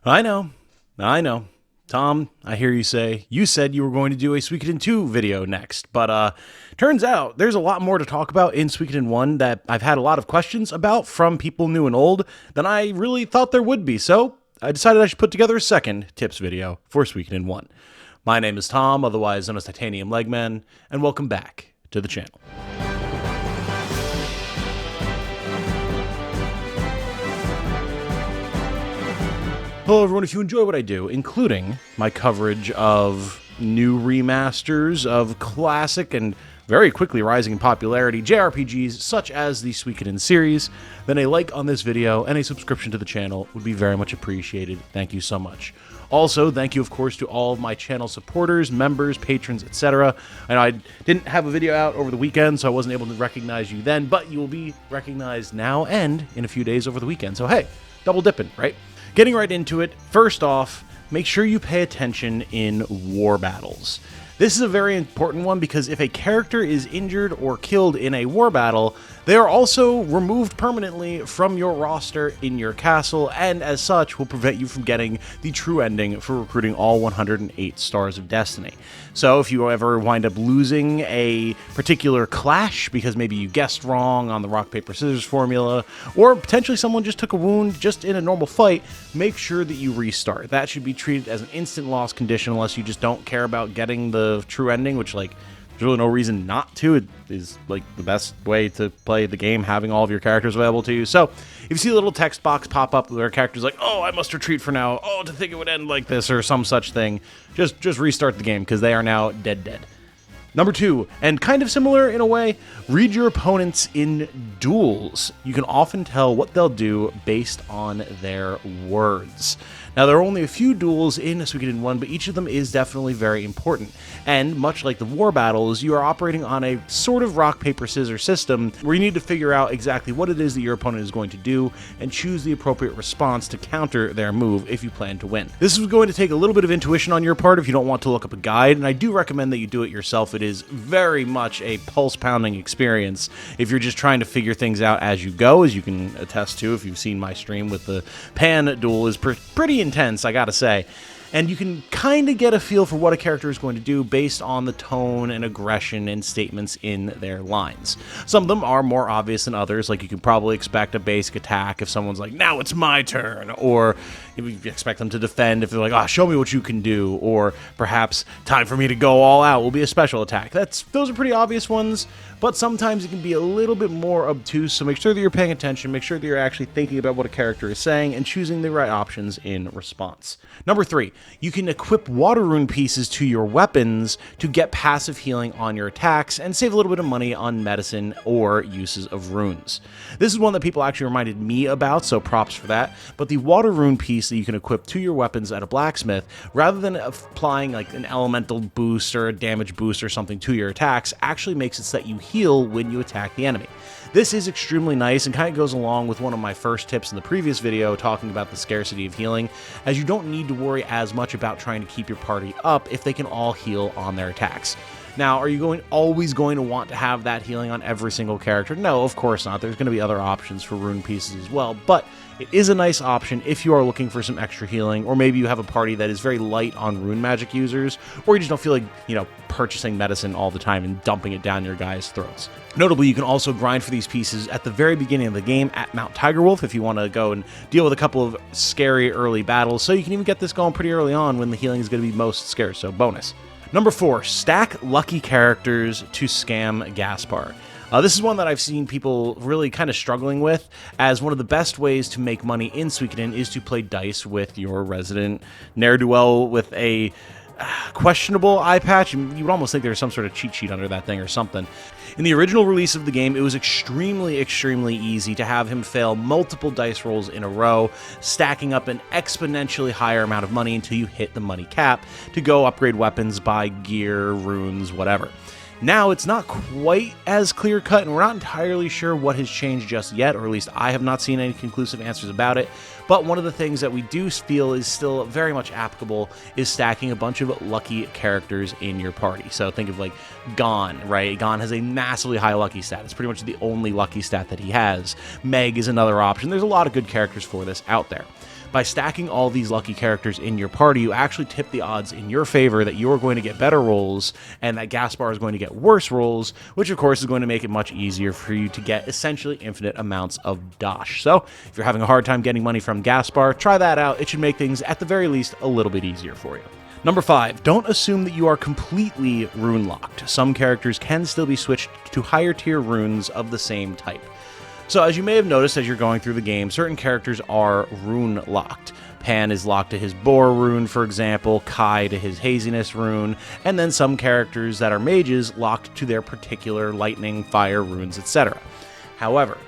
I know. I know. Tom, I hear you say, you said you were going to do a Suikoden 2 video next, but turns out there's a lot more to talk about in Suikoden 1 that I've had a lot of questions about from people new and old than I really thought there would be, so I decided I should put together a second tips video for Suikoden 1. My name is Tom, otherwise known as Titanium Legman, and welcome back to the channel. Hello everyone, if you enjoy what I do, including my coverage of new remasters of classic and very quickly rising in popularity JRPGs such as the Suikoden series, then a like on this video and a subscription to the channel would be very much appreciated. Thank you so much. Also, thank you of course to all of my channel supporters, members, patrons, etc. I know I didn't have a video out over the weekend, so I wasn't able to recognize you then, but you will be recognized now and in a few days over the weekend. So hey, double dipping, right? Getting right into it, first off, make sure you pay attention in war battles. This is a very important one because if a character is injured or killed in a war battle, they are also removed permanently from your roster in your castle, and as such will prevent you from getting the true ending for recruiting all 108 Stars of Destiny. So if you ever wind up losing a particular clash because maybe you guessed wrong on the rock, paper, scissors formula, or potentially someone just took a wound just in a normal fight, make sure that you restart. That should be treated as an instant loss condition unless you just don't care about getting the true ending, which there's really no reason not to. It is like the best way to play the game, having all of your characters available to you. So if you see a little text box pop up where a character's like, oh, I must retreat for now, oh, to think it would end like this, or some such thing, just restart the game because they are now dead. Number 2, and kind of similar in a way, read your opponents in duels. You can often tell what they'll do based on their words. Now, there are only a few duels in Suikoden 1, but each of them is definitely very important. And much like the war battles, you are operating on a sort of rock, paper, scissors system where you need to figure out exactly what it is that your opponent is going to do and choose the appropriate response to counter their move if you plan to win. This is going to take a little bit of intuition on your part if you don't want to look up a guide, and I do recommend that you do it yourself. It is very much a pulse-pounding experience if you're just trying to figure things out as you go, as you can attest to if you've seen my stream with the Pan duel. Is pretty intense, I gotta say. And you can kind of get a feel for what a character is going to do based on the tone and aggression and statements in their lines. Some of them are more obvious than others, like you can probably expect a basic attack if someone's like, now it's my turn, or you expect them to defend if they're like, oh, show me what you can do, or perhaps time for me to go all out will be a special attack. Those are pretty obvious ones, but sometimes it can be a little bit more obtuse, so make sure that you're paying attention, make sure that you're actually thinking about what a character is saying, and choosing the right options in response. Number 3, you can equip water rune pieces to your weapons to get passive healing on your attacks and save a little bit of money on medicine or uses of runes. This is one that people actually reminded me about, so props for that, but the water rune piece that you can equip to your weapons at a blacksmith, rather than applying like an elemental boost or a damage boost or something to your attacks, actually makes it so that you heal when you attack the enemy. This is extremely nice and kind of goes along with one of my first tips in the previous video talking about the scarcity of healing, as you don't need to worry as much about trying to keep your party up if they can all heal on their attacks. Now, are you always going to want to have that healing on every single character? No, of course not. There's going to be other options for rune pieces as well, but it is a nice option if you are looking for some extra healing, or maybe you have a party that is very light on rune magic users, or you just don't feel like, purchasing medicine all the time and dumping it down your guys' throats. Notably, you can also grind for these pieces at the very beginning of the game at Mount Tigerwolf if you want to go and deal with a couple of scary early battles, so you can even get this going pretty early on when the healing is going to be most scarce, so bonus. Number 4, stack lucky characters to scam Gaspar. This is one that I've seen people really kind of struggling with, as one of the best ways to make money in Suikoden is to play dice with your resident ne'er-do-well with a questionable eye patch. You would almost think there's some sort of cheat sheet under that thing or something. In the original release of the game, it was extremely easy to have him fail multiple dice rolls in a row, stacking up an exponentially higher amount of money until you hit the money cap to go upgrade weapons, buy gear, runes, whatever. Now, it's not quite as clear-cut, and we're not entirely sure what has changed just yet, or at least I have not seen any conclusive answers about it, but one of the things that we do feel is still very much applicable is stacking a bunch of lucky characters in your party. So think of like Gon, right? Gon has a massively high lucky stat. It's pretty much the only lucky stat that he has. Meg is another option. There's a lot of good characters for this out there. By stacking all these lucky characters in your party, you actually tip the odds in your favor that you're going to get better rolls and that Gaspar is going to get worse rolls, which of course is going to make it much easier for you to get essentially infinite amounts of dosh. So if you're having a hard time getting money from Gaspar, try that out. It should make things at the very least a little bit easier for you. Number 5, don't assume that you are completely rune locked. Some characters can still be switched to higher tier runes of the same type. So as you may have noticed as you're going through the game, certain characters are rune locked. Pan is locked to his Boar rune, for example, Kai to his Haziness rune, and then some characters that are mages locked to their particular lightning, fire runes, etc. However,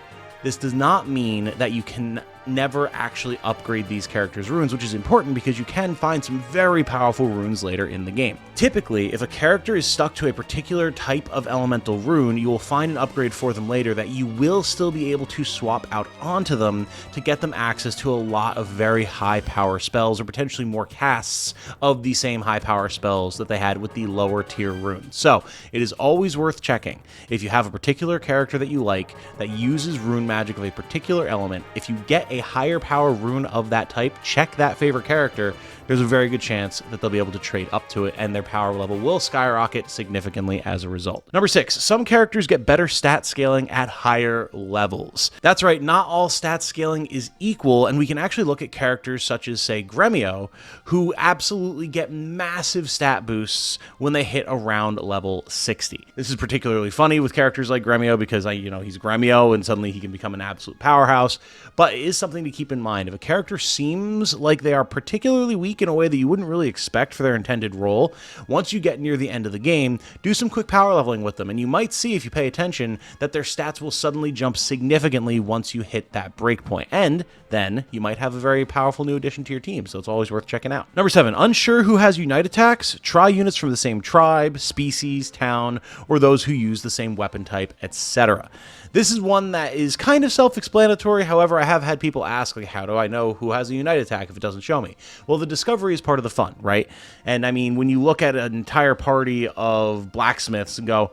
this does not mean that you can never actually upgrade these characters' runes, which is important because you can find some very powerful runes later in the game. Typically, if a character is stuck to a particular type of elemental rune, you will find an upgrade for them later that you will still be able to swap out onto them to get them access to a lot of very high power spells, or potentially more casts of the same high power spells that they had with the lower tier runes. So it is always worth checking. If you have a particular character that you like that uses rune magic of a particular element, if you get a higher power rune of that type, check that favorite character. There's a very good chance that they'll be able to trade up to it and their power level will skyrocket significantly as a result. Number 6, some characters get better stat scaling at higher levels. That's right, not all stat scaling is equal, and we can actually look at characters such as, say, Gremio, who absolutely get massive stat boosts when they hit around level 60. This is particularly funny with characters like Gremio because, he's Gremio and suddenly he can become an absolute powerhouse, but it is something to keep in mind. If a character seems like they are particularly weak in a way that you wouldn't really expect for their intended role, once you get near the end of the game, do some quick power leveling with them, and you might see, if you pay attention, that their stats will suddenly jump significantly once you hit that breakpoint, and then you might have a very powerful new addition to your team, so it's always worth checking out. Number 7, unsure who has unite attacks? Try units from the same tribe, species, town, or those who use the same weapon type, etc. This is one that is kind of self-explanatory. However, I have had people ask, like, how do I know who has a unite attack if it doesn't show me? Well, the discovery is part of the fun, right? And I mean, when you look at an entire party of blacksmiths and go,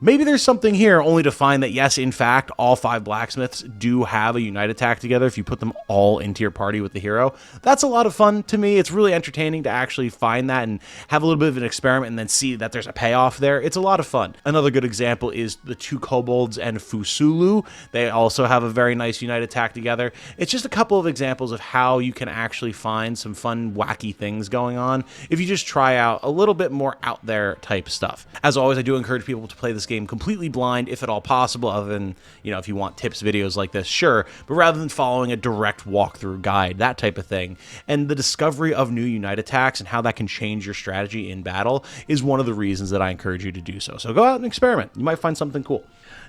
maybe there's something here, only to find that, yes, in fact, all 5 blacksmiths do have a unite attack together if you put them all into your party with the hero. That's a lot of fun to me. It's really entertaining to actually find that and have a little bit of an experiment and then see that there's a payoff there. It's a lot of fun. Another good example is the 2 kobolds and Fusulu. They also have a very nice unite attack together. It's just a couple of examples of how you can actually find some fun, wacky things going on if you just try out a little bit more out there type stuff. As always, I do encourage people to play this game completely blind if at all possible, other than, if you want tips videos like this, sure, but rather than following a direct walkthrough guide, that type of thing. And the discovery of new unite attacks and how that can change your strategy in battle is one of the reasons that I encourage you to do so. So go out and experiment. You might find something cool.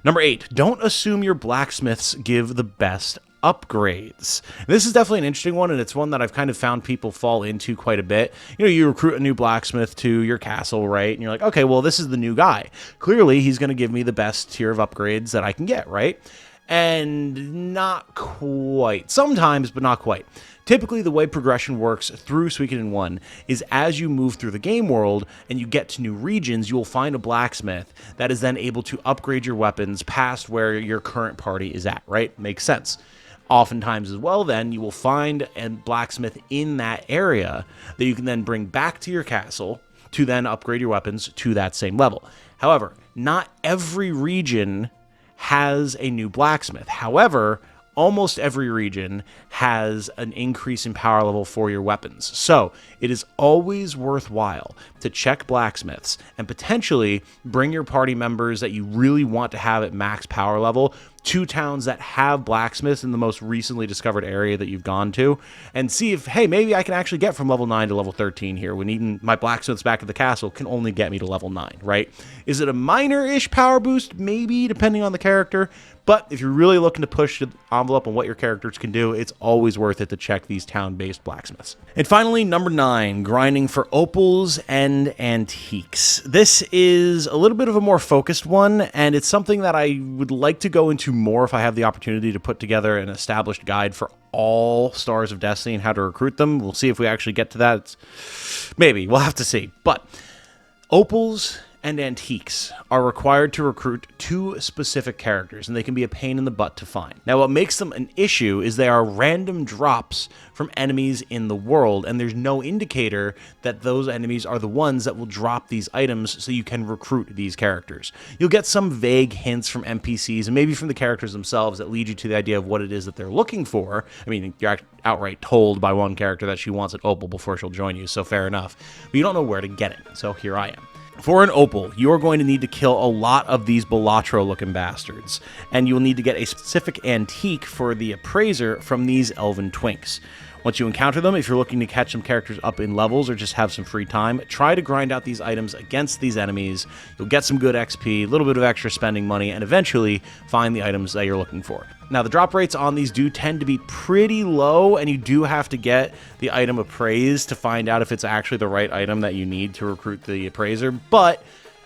Number 8, don't assume your blacksmiths give the best upgrades. This is definitely an interesting one, and it's one that I've kind of found people fall into quite a bit. You recruit a new blacksmith to your castle, right? And you're like, okay, well, this is the new guy. Clearly, he's going to give me the best tier of upgrades that I can get, right? And not quite. Sometimes, but not quite. Typically, the way progression works through Suikoden 1 is as you move through the game world and you get to new regions, you will find a blacksmith that is then able to upgrade your weapons past where your current party is at, right? Makes sense. Oftentimes as well, then, you will find a blacksmith in that area that you can then bring back to your castle to then upgrade your weapons to that same level. However, not every region has a new blacksmith. However, almost every region has an increase in power level for your weapons. So it is always worthwhile to check blacksmiths and potentially bring your party members that you really want to have at max power level to towns that have blacksmiths in the most recently discovered area that you've gone to, and see if, hey, maybe I can actually get from level 9 to level 13 here, when even my blacksmiths back at the castle can only get me to level 9, right? Is it a minor-ish power boost? Maybe, depending on the character. But if you're really looking to push the envelope on what your characters can do, it's always worth it to check these town-based blacksmiths. And finally, number 9, grinding for opals and antiques. This is a little bit of a more focused one, and it's something that I would like to go into more if I have the opportunity to put together an established guide for all Stars of Destiny and how to recruit them. We'll see if we actually get to that. Maybe. We'll have to see. But opals and antiques are required to recruit 2 specific characters, and they can be a pain in the butt to find. Now, what makes them an issue is they are random drops from enemies in the world, and there's no indicator that those enemies are the ones that will drop these items so you can recruit these characters. You'll get some vague hints from NPCs and maybe from the characters themselves that lead you to the idea of what it is that they're looking for. I mean, you're outright told by one character that she wants an opal before she'll join you, so fair enough. But you don't know where to get it, so here I am. For an opal, you're going to need to kill a lot of these Balatro-looking bastards, and you will need to get a specific antique for the appraiser from these elven twinks. Once you encounter them, if you're looking to catch some characters up in levels or just have some free time, try to grind out these items against these enemies. You'll get some good XP, a little bit of extra spending money, and eventually find the items that you're looking for. Now, the drop rates on these do tend to be pretty low, and you do have to get the item appraised to find out if it's actually the right item that you need to recruit the appraiser, but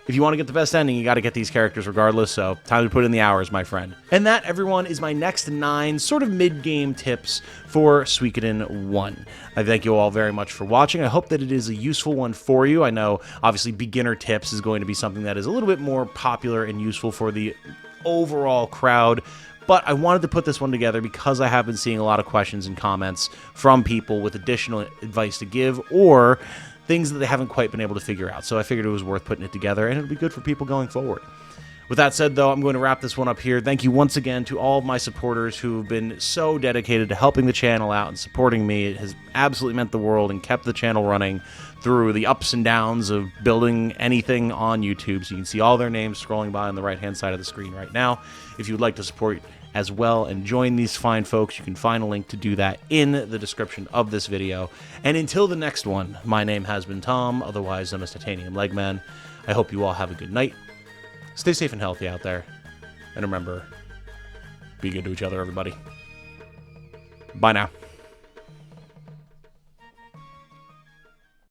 if you want to get the best ending, you got to get these characters regardless, so time to put in the hours, my friend. And that, everyone, is my next 9 sort of mid-game tips for Suikoden 1. I thank you all very much for watching. I hope that it is a useful one for you. I know, obviously, beginner tips is going to be something that is a little bit more popular and useful for the overall crowd, but I wanted to put this one together because I have been seeing a lot of questions and comments from people with additional advice to give, or things that they haven't quite been able to figure out. So I figured it was worth putting it together, and it'll be good for people going forward. With that said, though, I'm going to wrap this one up here. Thank you once again to all of my supporters who have been so dedicated to helping the channel out and supporting me. It has absolutely meant the world and kept the channel running through the ups and downs of building anything on YouTube. So you can see all their names scrolling by on the right-hand side of the screen right now. If you would like to support as well and join these fine folks, you can find a link to do that in the description of this video. And until the next one, my name has been Tom, otherwise known as Titanium Legman. I hope you all have a good night. Stay safe and healthy out there. And remember, be good to each other, everybody. Bye now.